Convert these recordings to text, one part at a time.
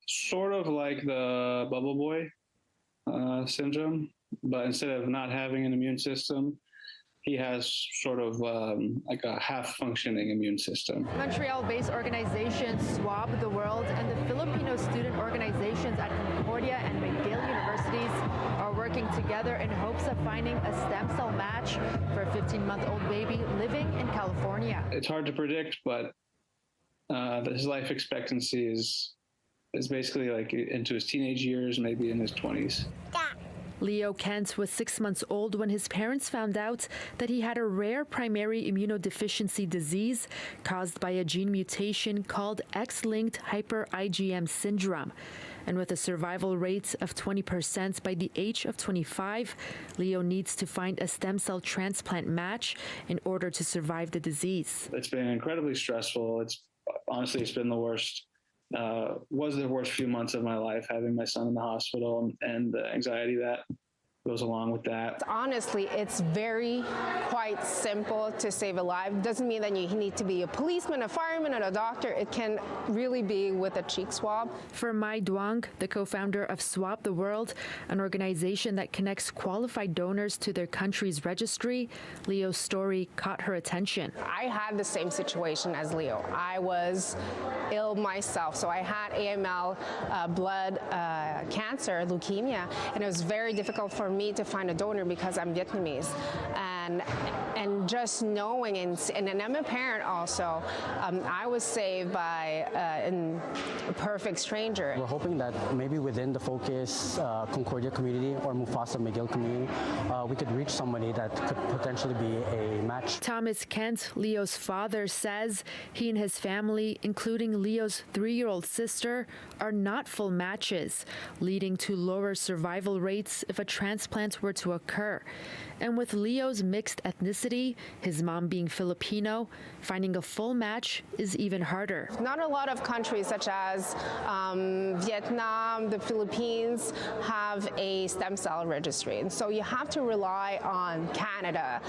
sort of like the bubble boy syndrome, but instead of not having an immune system, he has sort of like a half-functioning immune system. Montreal-based organizations Swab the World and the Filipino student organizations at Concordia and McGill universities are working together in hopes of finding a stem cell match for a 15-month-old baby living in California. It's hard to predict, but his life expectancy is basically like into his teenage years, maybe in his 20s. Leo Kent was 6 months old when his parents found out that he had a rare primary immunodeficiency disease caused by a gene mutation called X-linked hyper-IgM syndrome. And with a survival rate of 20% by the age of 25, Leo needs to find a stem cell transplant match in order to survive the disease. It's been incredibly stressful. It's been the worst. Was the worst few months of my life, having my son in the hospital and the anxiety that goes along with that. Honestly, it's quite simple to save a life. Doesn't mean that you need to be a policeman, a fireman, or a doctor. It can really be with a cheek swab. For Mai Duong, the co-founder of Swab the World, an organization that connects qualified donors to their country's registry, Leo's story caught her attention. I had the same situation as Leo. I was ill myself, so I had AML, blood cancer, leukemia, and it was very difficult for me to find a donor because I'm Vietnamese. And just knowing, and I'm a parent also, I was saved by a perfect stranger. We're hoping that maybe within the Focus Concordia community or Mufasa McGill community, we could reach somebody that could potentially be a match. Thomas Kent, Leo's father, says he and his family, including Leo's 3-year-old sister, are not full matches, leading to lower survival rates if a transplant were to occur. And with Leo's mixed ethnicity, his mom being Filipino, finding a full match is even harder. Not a lot of countries such as Vietnam, the Philippines have a stem cell registry. And so you have to rely on Canada,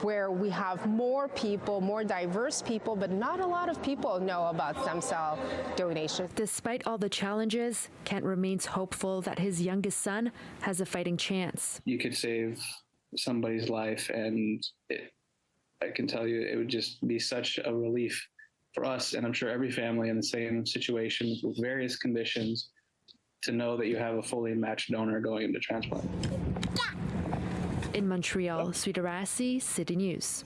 where we have more people, more diverse people, but not a lot of people know about stem cell donation. Despite all the challenges, Kent remains hopeful that his youngest son has a fighting chance. You could save somebody's life, and I can tell you it would just be such a relief for us, and I'm sure every family in the same situation with various conditions, to know that you have a fully matched donor going into transplant. In Montreal, Swidda Rassy, City News.